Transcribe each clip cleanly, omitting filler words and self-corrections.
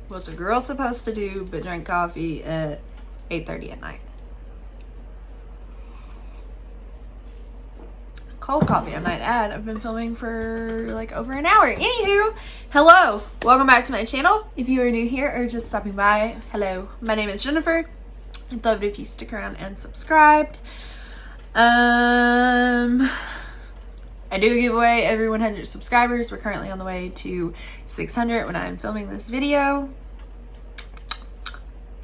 What's a girl supposed to do but drink coffee at 8:30 at night? Cold coffee, I might add. I've been filming for like over an hour. Anywho, hello, welcome back to my channel. If you are new here or just stopping by, hello, my name is Jennifer. I'd love it if you stick around and subscribed. I do a giveaway every 100 subscribers. We're currently on the way to 600 when I'm filming this video.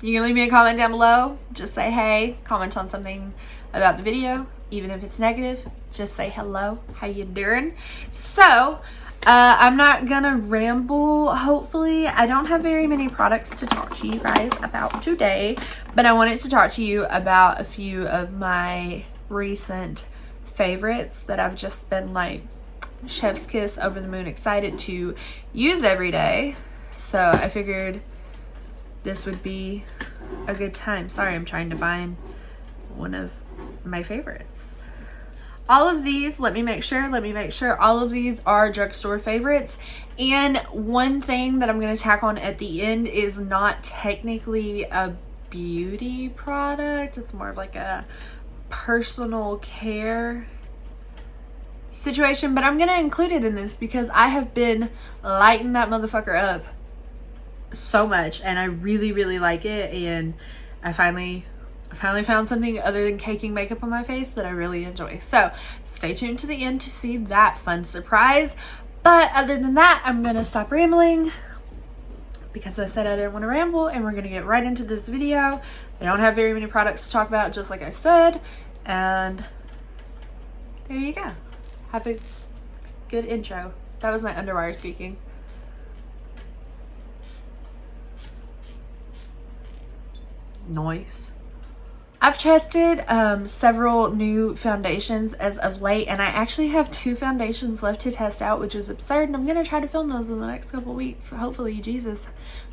You can leave me a comment down below. Just say hey, comment on something about the video, even if it's negative. Just say hello, how you doing? So, I'm not gonna ramble, hopefully. I don't have very many products to talk to you guys about today, but I wanted to talk to you about a few of my recent favorites that I've just been like chef's kiss, over the moon excited to use every day. So I figured this would be a good time. Sorry, I'm trying to find one of my favorites. All of these, let me make sure all of these are drugstore favorites. And one thing that I'm going to tack on at the end is not technically a beauty product. It's more of like a personal care situation, but I'm going to include it in this because I have been lighting that motherfucker up so much and I really, really like it. And I finally found something other than caking makeup on my face that I really enjoy. So stay tuned to the end to see that fun surprise. But other than that, I'm gonna stop rambling because I said I didn't want to ramble, and we're gonna get right into this video. I don't have very many products to talk about, just like I said, and there you go. Have a good intro. That was my underwire speaking. Noise. I've tested several new foundations as of late, and I actually have 2 foundations left to test out, which is absurd, and I'm going to try to film those in the next couple weeks. Hopefully, Jesus.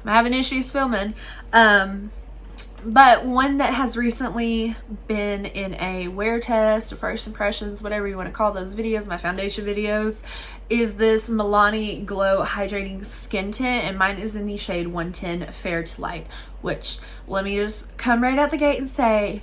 I'm having issues filming. But one that has recently been in a wear test, or first impressions, whatever you want to call those videos, my foundation videos, is this Milani Glow Hydrating Skin Tint, and mine is in the shade 110 Fair to Light, which, let me just come right out the gate and say,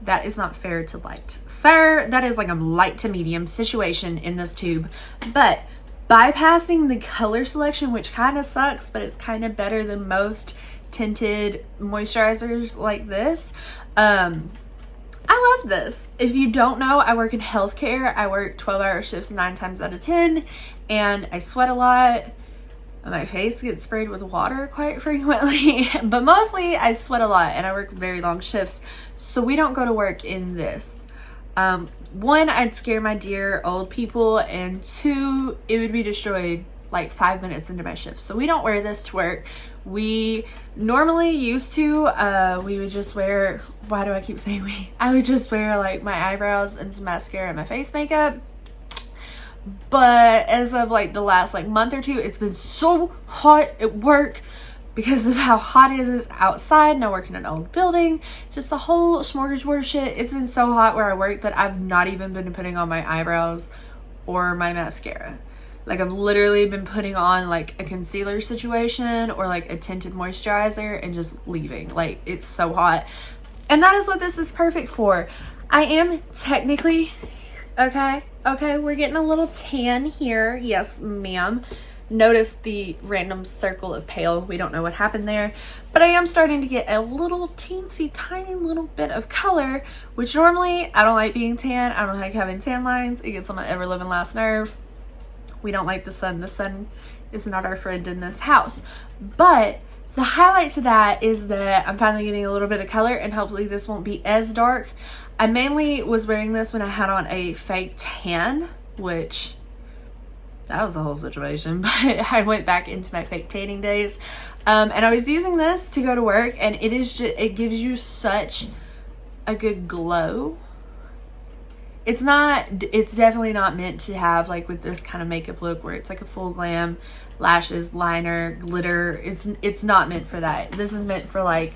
that is not fair to light, sir. That is like a light to medium situation in this tube. But bypassing the color selection, which kind of sucks, but it's kind of better than most tinted moisturizers like this. I love this. If you don't know, I work in healthcare. I work 12-hour shifts 9 times out of 10, and I sweat a lot. My face gets sprayed with water quite frequently, but mostly I sweat a lot and I work very long shifts, so we don't go to work in this. One, I'd scare my dear old people, and 2, it would be destroyed like 5 minutes into my shift. So we don't wear this to work. We normally used to, we would just wear, why do I keep saying we? I would just wear like my eyebrows and some mascara and my face makeup. But as of like the last like month or 2, it's been so hot at work because of how hot it is outside, and I work in an old building, just the whole smorgasbord shit. It's been so hot where I work that I've not even been putting on my eyebrows or my mascara. Like, I've literally been putting on like a concealer situation or like a tinted moisturizer and just leaving. Like, it's so hot. And that is what this is perfect for. I am technically, okay, we're getting a little tan here. Yes, ma'am. Notice the random circle of pale. We don't know what happened there. But I am starting to get a little teensy tiny little bit of color, which normally I don't like being tan. I don't like having tan lines. It gets on my ever living last nerve. We don't like the sun. The sun is not our friend in this house. But the highlight to that is that I'm finally getting a little bit of color, and hopefully this won't be as dark. I mainly was wearing this when I had on a fake tan, which that was a whole situation, but I went back into my fake tanning days. And I was using this to go to work, and it is just, it gives you such a good glow. It's definitely not meant to have like with this kind of makeup look where it's like a full glam, lashes, liner, glitter. It's not meant for that. This is meant for like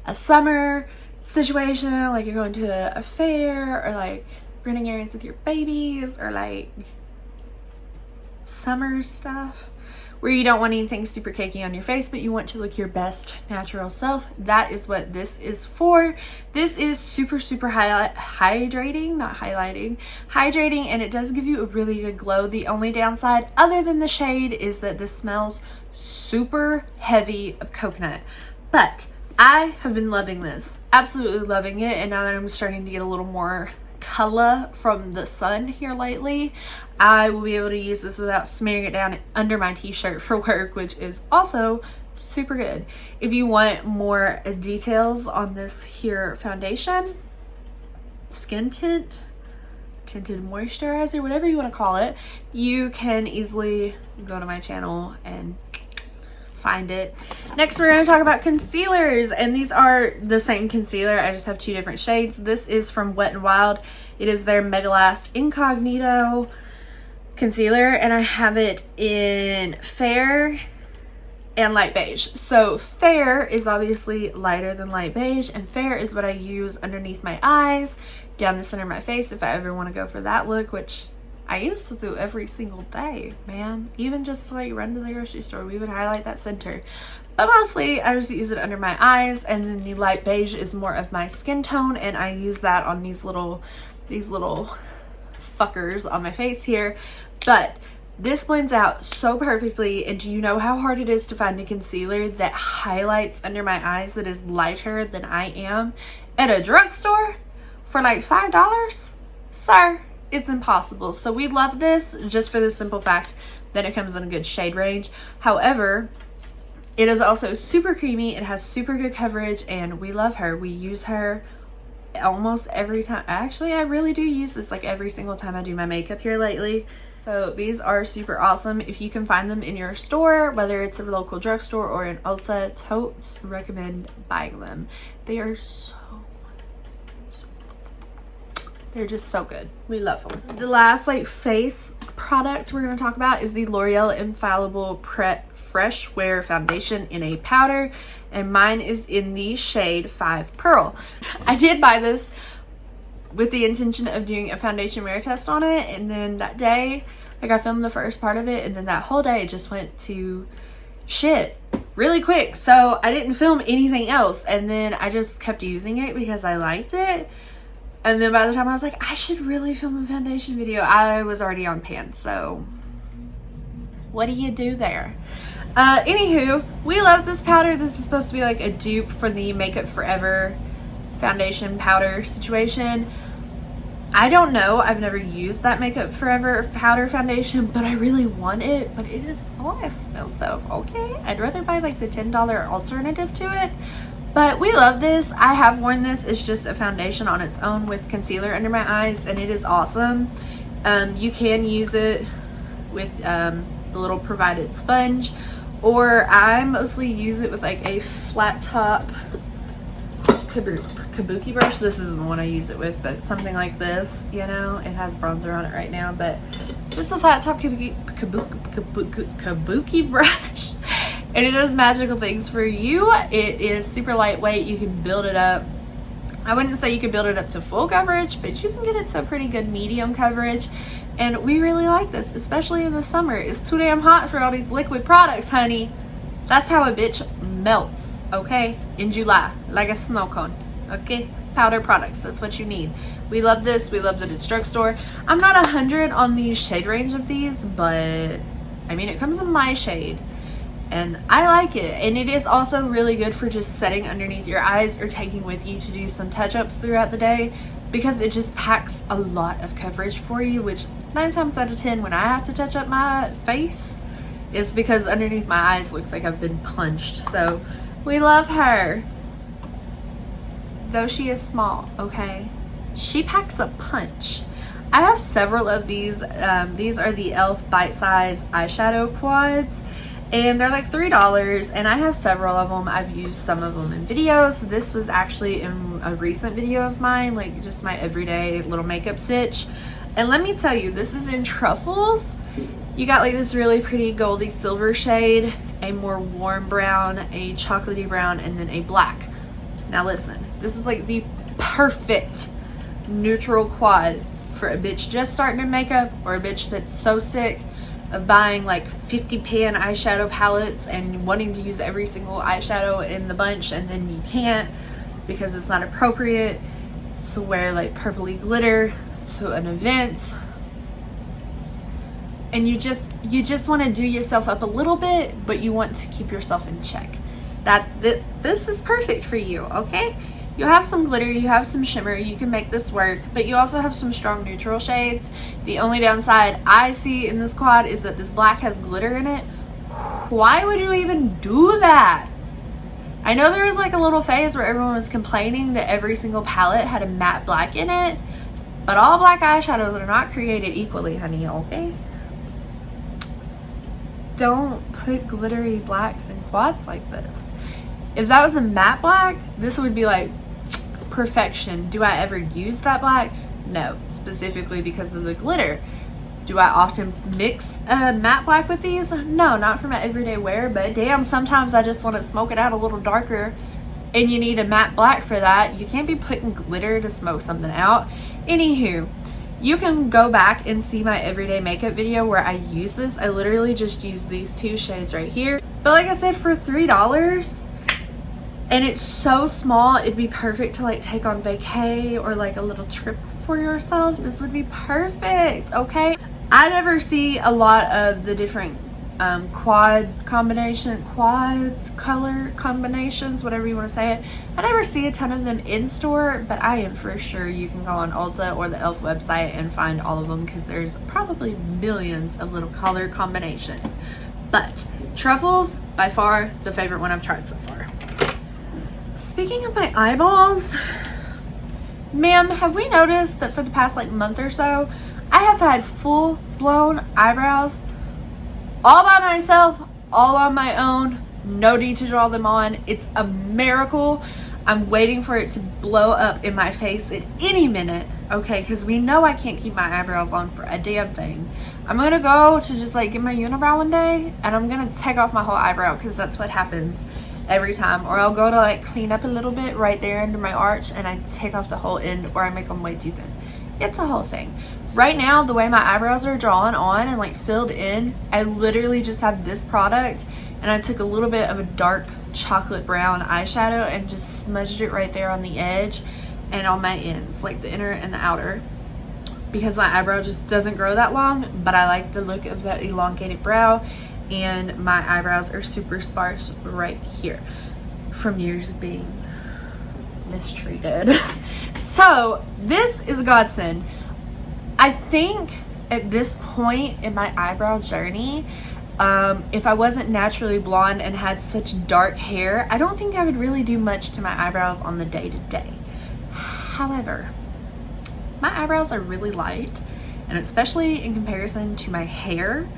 a summer situation, like you're going to a fair, or like running errands with your babies, or like summer stuff where you don't want anything super cakey on your face, but you want to look your best natural self. That is what this is for. This is super hydrating, not highlighting, hydrating, and it does give you a really good glow. The only downside other than the shade is that this smells super heavy of coconut, but I have been loving this, absolutely loving it. And now that I'm starting to get a little more color from the sun here lately, I will be able to use this without smearing it down under my t-shirt for work, which is also super good. If you want more details on this here foundation, skin tint, tinted moisturizer, whatever you want to call it, you can easily go to my channel and find it. Next, we're going to talk about concealers, and these are the same concealer. I just have two different shades. This is from Wet n Wild. It is their Mega Last Incognito concealer, and I have it in fair and light beige. So fair is obviously lighter than light beige, and fair is what I use underneath my eyes, down the center of my face if I ever want to go for that look, which I used to do every single day, man. Even just like run to the grocery store, we would highlight that center. But mostly I just use it under my eyes, and then the light beige is more of my skin tone, and I use that on these little fuckers on my face here. But this blends out so perfectly, and do you know how hard it is to find a concealer that highlights under my eyes that is lighter than I am at a drugstore for like $5? Sir, it's impossible. So we love this just for the simple fact that it comes in a good shade range. However, it is also super creamy. It has super good coverage, and we love her. We use her almost every time. Actually, I really do use this like every single time I do my makeup here lately. So these are super awesome. If you can find them in your store, whether it's a local drugstore or an Ulta, totes recommend buying them. They are they're just so good. We love them. The last like face product we're going to talk about is the L'Oreal Infallible Fresh Wear Foundation in a powder, and mine is in the shade 5 Pearl. I did buy this with the intention of doing a foundation wear test on it, and then that day, like, I filmed the first part of it, and then that whole day just went to shit really quick, so I didn't film anything else, and then I just kept using it because I liked it. And then by the time I was like, I should really film a foundation video, I was already on pan. So what do you do there? Anywho, we love this powder. This is supposed to be like a dupe for the Makeup Forever foundation powder situation. I don't know. I've never used that Makeup Forever powder foundation, but I really want it. But it is so expensive, okay? I'd rather buy like the $10 alternative to it. But we love this. I have worn this. It's just a foundation on its own with concealer under my eyes, and it is awesome. You can use it with the little provided sponge, or I mostly use it with like a flat top kabuki brush. This isn't the one I use it with, but something like this, you know. It has bronzer on it right now, but just a flat top kabuki brush. And it does magical things for you. It is super lightweight. You can build it up. I wouldn't say you could build it up to full coverage, but you can get it to a pretty good medium coverage. And we really like this, especially in the summer. It's too damn hot for all these liquid products, honey. That's how a bitch melts, okay? In July, like a snow cone, okay? Powder products, that's what you need. We love this. We love that it's drugstore. I'm not 100 on the shade range of these, but I mean, it comes in my shade, and I like it. And it is also really good for just setting underneath your eyes or taking with you to do some touch-ups throughout the day, because it just packs a lot of coverage for you, which 9 times out of 10 when I have to touch up my face, it's because underneath my eyes looks like I've been punched. So we love her, though she is small, okay? She packs a punch. I have several of these. These are the e.l.f. bite-size eyeshadow quads, and they're like $3, and I have several of them. I've used some of them in videos. This was actually in a recent video of mine, like just my everyday little makeup stitch. And let me tell you, this is in truffles. You got like this really pretty goldy silver shade, a more warm brown, a chocolatey brown, and then a black. Now listen, this is like the perfect neutral quad for a bitch just starting her makeup, or a bitch that's so sick of buying like 50 pan eyeshadow palettes and wanting to use every single eyeshadow in the bunch, and then you can't because it's not appropriate to wear like purpley glitter to an event, and you just want to do yourself up a little bit, but you want to keep yourself in check. This is perfect for you, okay? You have some glitter, you have some shimmer, you can make this work, but you also have some strong neutral shades. The only downside I see in this quad is that this black has glitter in it. Why would you even do that? I know there was like a little phase where everyone was complaining that every single palette had a matte black in it, but all black eyeshadows are not created equally, honey, okay? Don't put glittery blacks in quads like this. If that was a matte black, this would be like perfection. Do I ever use that black? No, specifically because of the glitter. Do I often mix a matte black with these? No, not for my everyday wear, but damn, sometimes I just want to smoke it out a little darker, and you need a matte black for that. You can't be putting glitter to smoke something out. Anywho, you can go back and see my everyday makeup video where I use this. I literally just use these two shades right here. But like I said, for $3, and it's so small, it'd be perfect to like take on vacay or like a little trip for yourself. This would be perfect, okay? I never see a lot of the different quad color combinations, whatever you want to say it. I never see a ton of them in store, but I am for sure you can go on Ulta or the e.l.f. website and find all of them, because there's probably millions of little color combinations. But truffles, by far the favorite one I've tried so far. Speaking of my eyeballs, ma'am, have we noticed that for the past like month or so, I have had full blown eyebrows all by myself, all on my own, no need to draw them on. It's a miracle. I'm waiting for it to blow up in my face at any minute, okay? Because we know I can't keep my eyebrows on for a damn thing. I'm gonna go to just like get my unibrow one day, and I'm gonna take off my whole eyebrow, because that's what happens every time. Or I'll go to like clean up a little bit right there under my arch, and I take off the whole end, or I make them way too thin. It's a whole thing. Right now, the way my eyebrows are drawn on and like filled in, I literally just have this product, and I took a little bit of a dark chocolate brown eyeshadow and just smudged it right there on the edge and on my ends, like the inner and the outer, because my eyebrow just doesn't grow that long, but I like the look of that elongated brow, and my eyebrows are super sparse right here from years of being mistreated. So this is a godsend. I think at this point in my eyebrow journey, if I wasn't naturally blonde and had such dark hair, I don't think I would really do much to my eyebrows on the day-to-day. However, my eyebrows are really light, and especially in comparison to my hair,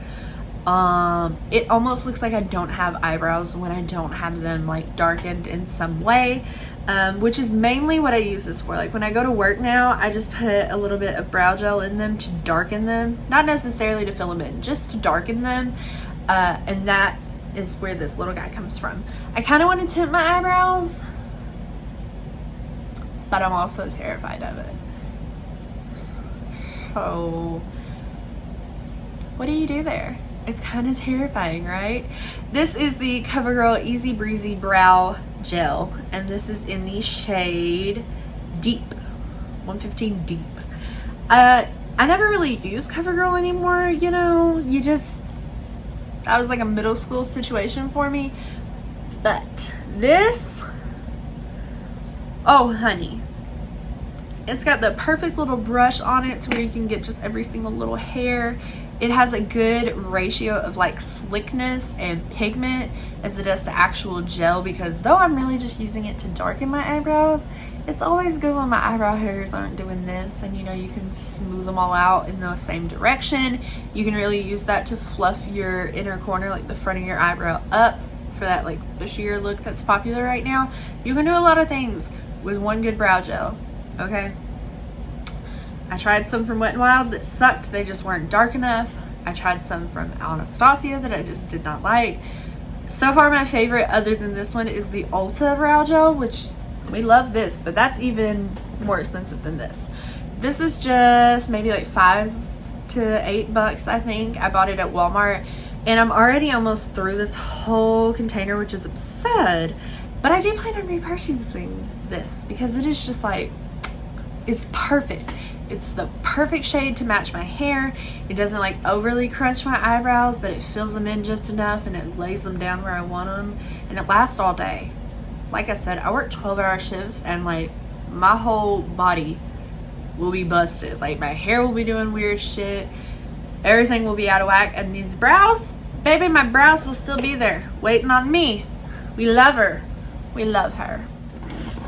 it almost looks like I don't have eyebrows when I don't have them like darkened in some way, which is mainly what I use this for. Like when I go to work now, I just put a little bit of brow gel in them to darken them, not necessarily to fill them in, just to darken them, and that is where this little guy comes from. I kind of want to tint my eyebrows, but I'm also terrified of it. So what do you do there? It's kind of terrifying, right? This is the CoverGirl Easy Breezy Brow Gel, and this is in the shade Deep, 115 Deep. I never really use CoverGirl anymore, you know, that was like a middle school situation for me. But this, oh honey, it's got the perfect little brush on it to where you can get just every single little hair. It has a good ratio of like slickness and pigment as it does to actual gel, because though I'm really just using it to darken my eyebrows, it's always good when my eyebrow hairs aren't doing this, and you know, you can smooth them all out in the same direction. You can really use that to fluff your inner corner, like the front of your eyebrow up, for that like bushier look that's popular right now. You can do a lot of things with one good brow gel, okay? I tried some from Wet n Wild that sucked. They just weren't dark enough. I tried some from Anastasia that I just did not like. So far, my favorite other than this one is the Ulta Brow Gel, which we love this, but that's even more expensive than this. This is just maybe like $5 to $8, I think. I bought it at Walmart, and I'm already almost through this whole container, which is absurd. But I do plan on repurchasing this because it is just like, it's perfect. It's the perfect shade to match my hair. It doesn't like overly crunch my eyebrows, but it fills them in just enough and it lays them down where I want them, and it lasts all day. Like I said, I work 12-hour shifts, and like my whole body will be busted. Like my hair will be doing weird shit. Everything will be out of whack, and these brows, baby, my brows will still be there waiting on me. We love her. We love her.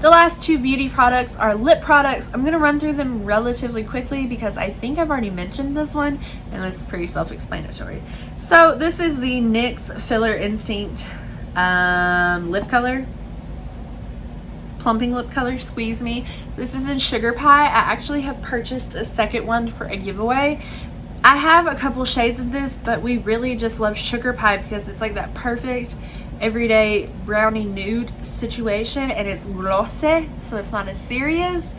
The last two beauty products are lip products. I'm going to run through them relatively quickly because I think I've already mentioned this one, and this is pretty self-explanatory. So this is the NYX Filler Instinct lip color. Plumping lip color, Squeeze Me. This is in Sugar Pie. I actually have purchased a second one for a giveaway. I have a couple shades of this, but we really just love Sugar Pie because it's like that perfect everyday brownie nude situation, and it's glossy, so it's not as serious,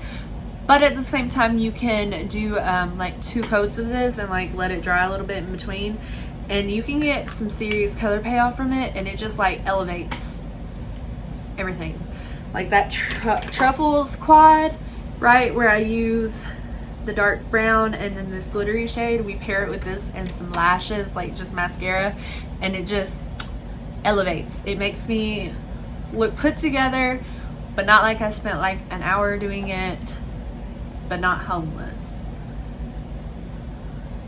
but at the same time you can do like 2 coats of this and like let it dry a little bit in between, and you can get some serious color payoff from it, and it just like elevates everything. Like that Truffles quad, right, where I use the dark brown and then this glittery shade, we pair it with this and some lashes, like just mascara, and it just elevates. It makes me look put together, but not like I spent like an hour doing it, but not homeless.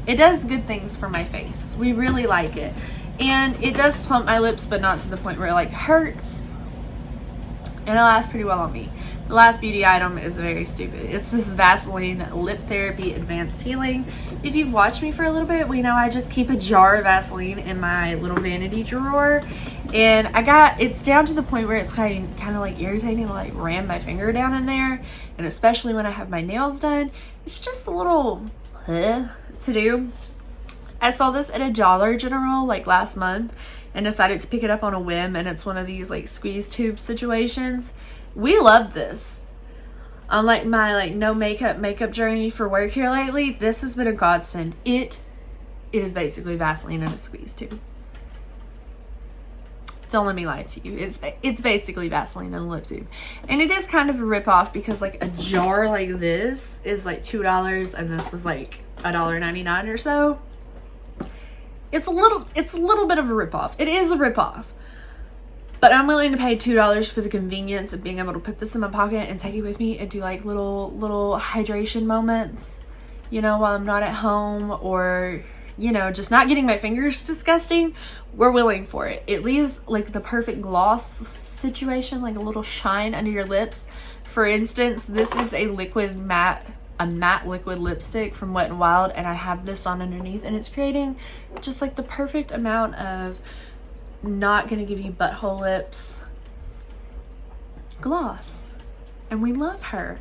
It does good things for my face. We really like it, and it does plump my lips, but not to the point where it like hurts, and it lasts pretty well on me. The last beauty item is very stupid. It's this Vaseline Lip Therapy Advanced Healing. If you've watched me for a little bit, we know I just keep a jar of Vaseline in my little vanity drawer. And it's down to the point where it's kind of like irritating to like ram my finger down in there. And especially when I have my nails done, it's just a little to do. I saw this at a Dollar General like last month and decided to pick it up on a whim. And it's one of these like squeeze tube situations. We love this. Unlike my like no makeup journey for work here lately, this has been a godsend. It is basically Vaseline in a squeeze tube. Don't let me lie to you. It's basically Vaseline in a lip tube. And it is kind of a rip-off because like a jar like this is like $2 and this was like $1.99 or so. It's a little bit of a rip-off. It is a rip-off. But I'm willing to pay $2 for the convenience of being able to put this in my pocket and take it with me and do like little hydration moments, you know, while I'm not at home, or, you know, just not getting my fingers disgusting. We're willing for it. It leaves like the perfect gloss situation, like a little shine under your lips. For instance, this is a matte liquid lipstick from Wet n Wild, and I have this on underneath, and it's creating just like the perfect amount of not gonna give you butthole lips gloss. And we love her.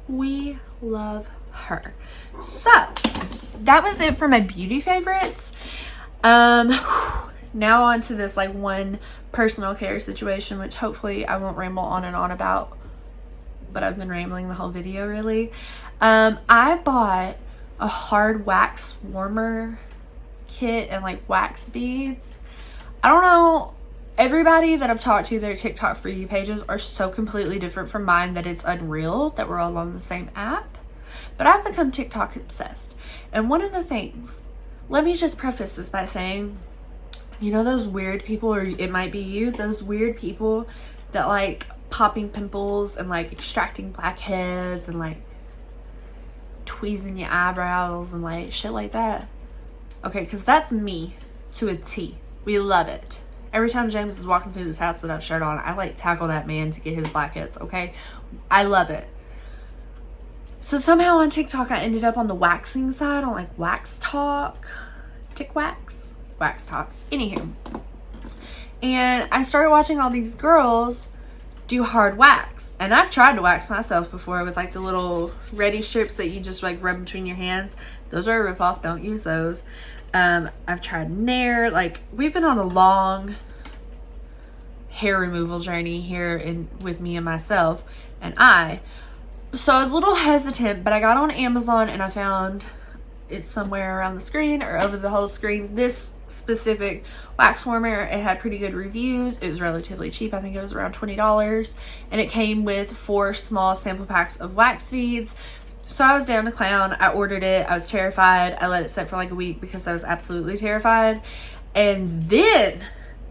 We love her. So that was it for my beauty favorites. Now on to this like one personal care situation, which hopefully I won't ramble on and on about, but I've been rambling the whole video really. I bought a hard wax warmer kit and like wax beads. I don't know, everybody that I've talked to, their TikTok For You pages are so completely different from mine that it's unreal that we're all on the same app. But I've become TikTok obsessed. And one of the things, let me just preface this by saying, you know those weird people, or it might be you, those weird people that like popping pimples and like extracting blackheads and like tweezing your eyebrows and like shit like that? Okay, because that's me to a T. We love it. Every time James is walking through this house without a shirt on, I like tackle that man to get his blackheads, okay? I love it. So somehow on TikTok, I ended up on the waxing side, on like Wax Talk, Wax Talk, anywho. And I started watching all these girls do hard wax. And I've tried to wax myself before with like the little ready strips that you just like rub between your hands. Those are a ripoff, don't use those. I've tried Nair. Like, we've been on a long hair removal journey here with me and myself, so I was a little hesitant, but I got on Amazon and I found it's somewhere around the screen or over the whole screen. This specific wax warmer, it had pretty good reviews. It was relatively cheap. I think it was around $20, and it came with 4 small sample packs of wax beads. So I was down to clown. I ordered it. I was terrified. I let it sit for like a week because I was absolutely terrified. And then,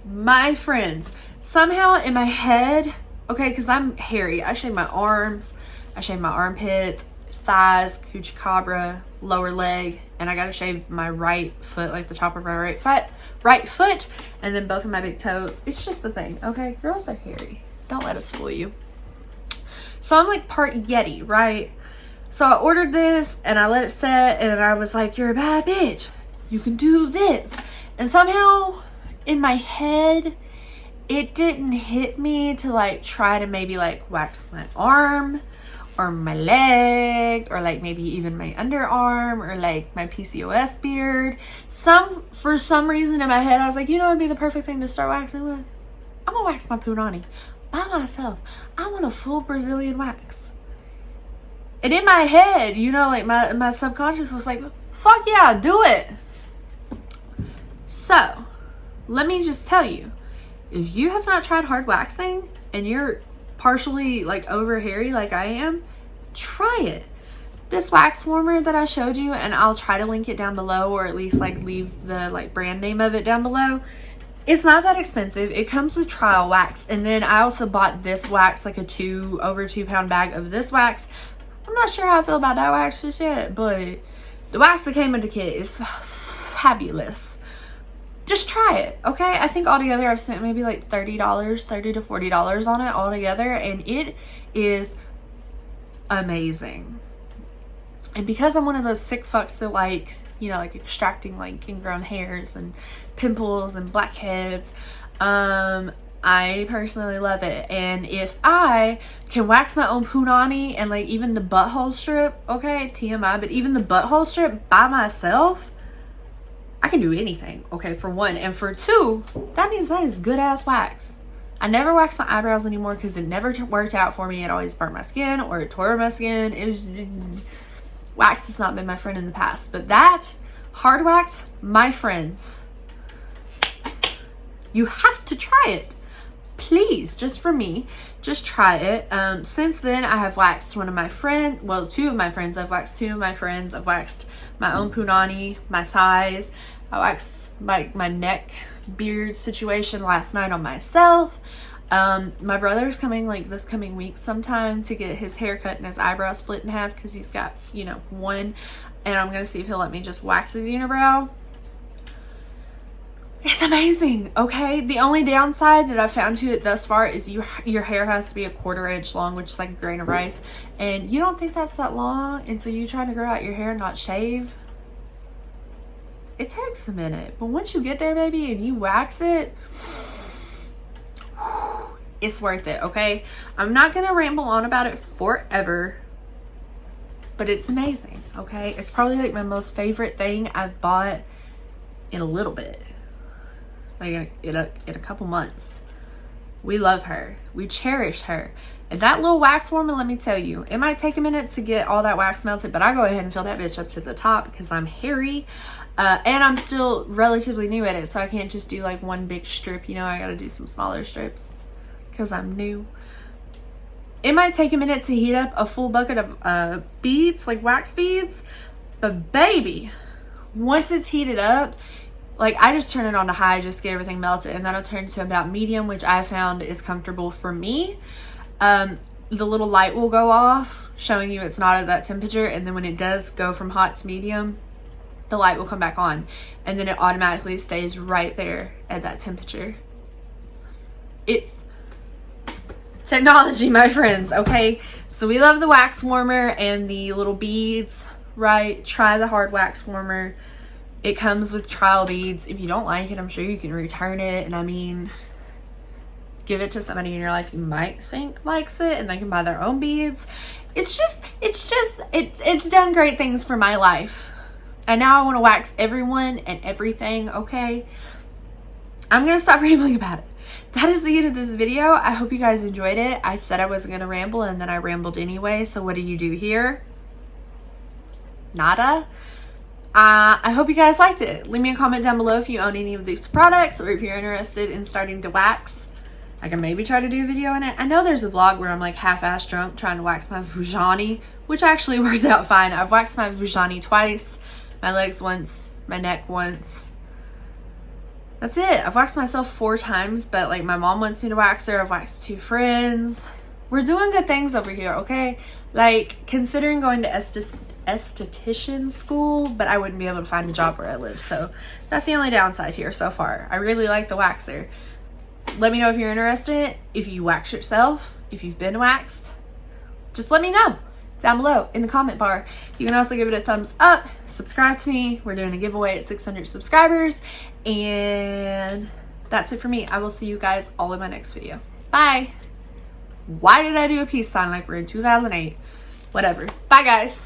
my friends, somehow in my head, okay, because I'm hairy, I shave my arms, I shave my armpits, thighs, cuchicabra, lower leg, and I gotta shave my right foot, like the top of my right foot, and then both of my big toes. It's just the thing, okay? Girls are hairy. Don't let us fool you. So I'm like part Yeti, right? So I ordered this and I let it set, and I was like, you're a bad bitch. You can do this. And somehow in my head, it didn't hit me to like try to maybe like wax my arm or my leg or like maybe even my underarm or like my PCOS beard. For some reason in my head, I was like, you know, it'd be the perfect thing to start waxing with. I'm gonna wax my punani by myself. I want a full Brazilian wax. And in my head, you know, like my subconscious was like, fuck yeah, do it. So, let me just tell you, if you have not tried hard waxing and you're partially like over hairy like I am, try it. This wax warmer that I showed you, and I'll try to link it down below, or at least like leave the like brand name of it down below. It's not that expensive. It comes with trial wax, and then I also bought this wax, like a over 2 pound bag of this wax. I'm not sure how I feel about that wax just yet, but the wax that came in the kit is fabulous. Just try it, okay? I think altogether I've spent maybe like $30 to $40 on it altogether, and it is amazing. And because I'm one of those sick fucks that like, you know, like extracting like ingrown hairs and pimples and blackheads, I personally love it. And if I can wax my own punani and like even the butthole strip, okay, TMI, but even the butthole strip by myself, I can do anything, okay, for one. And for two, that means that is good ass wax. I never wax my eyebrows anymore because it never worked out for me. It always burnt my skin or it tore my skin. Wax has not been my friend in the past. But that hard wax, my friends, you have to try it. Please, just for me, just try it. Since then, I have waxed two of my friends. I've waxed 2 of my friends. I've waxed my own punani, my thighs. I waxed my neck beard situation last night on myself. My brother's coming like this coming week sometime to get his hair cut and his eyebrow split in half because he's got, you know, one. And I'm going to see if he'll let me just wax his unibrow. It's amazing, okay? The only downside that I've found to it thus far is your hair has to be a 1/4 inch long, which is like a grain of rice. And you don't think that's that long until you try to grow out your hair and not shave. It takes a minute. But once you get there, baby, and you wax it, it's worth it, okay? I'm not going to ramble on about it forever, but it's amazing, okay? It's probably like my most favorite thing I've bought in a little bit. Like in a couple months. We love her. We cherish her. And that little wax warmer, let me tell you, it might take a minute to get all that wax melted, but I go ahead and fill that bitch up to the top because I'm hairy. And I'm still relatively new at it, so I can't just do like one big strip, you know, I gotta do some smaller strips because I'm new. It might take a minute to heat up a full bucket of beads, like wax beads, but baby, once it's heated up, like I just turn it on to high, just get everything melted, and that'll turn to about medium, which I found is comfortable for me. The little light will go off showing you it's not at that temperature, and then when it does go from hot to medium, the light will come back on, and then it automatically stays right there at that temperature. It's technology, my friends, okay? So we love the wax warmer and the little beads, right? Try the hard wax warmer. It comes with trial beads. If you don't like it, I'm sure you can return it. And I mean, give it to somebody in your life you might think likes it, and they can buy their own beads. It's done great things for my life. And now I want to wax everyone and everything, okay? I'm going to stop rambling about it. That is the end of this video. I hope you guys enjoyed it. I said I wasn't going to ramble, and then I rambled anyway. So what do you do here? Nada. I hope you guys liked it. Leave me a comment down below if you own any of these products or if you're interested in starting to wax. I can maybe try to do a video on it. I know there's a vlog where I'm like half-ass drunk trying to wax my vagina, which actually worked out fine. I've waxed my vagina twice, my legs once, my neck once. That's it. I've waxed myself 4 times, but like my mom wants me to wax her. I've waxed 2 friends. We're doing good things over here, okay? Like, considering going to esthetician school, but I wouldn't be able to find a job where I live. So that's the only downside here so far. I really like the waxer. Let me know if you're interested, if you wax yourself, if you've been waxed. Just let me know down below in the comment bar. You can also give it a thumbs up, subscribe to me. We're doing a giveaway at 600 subscribers. And that's it for me. I will see you guys all in my next video. Bye. Why did I do a peace sign like we're in 2008? Whatever. Bye, guys.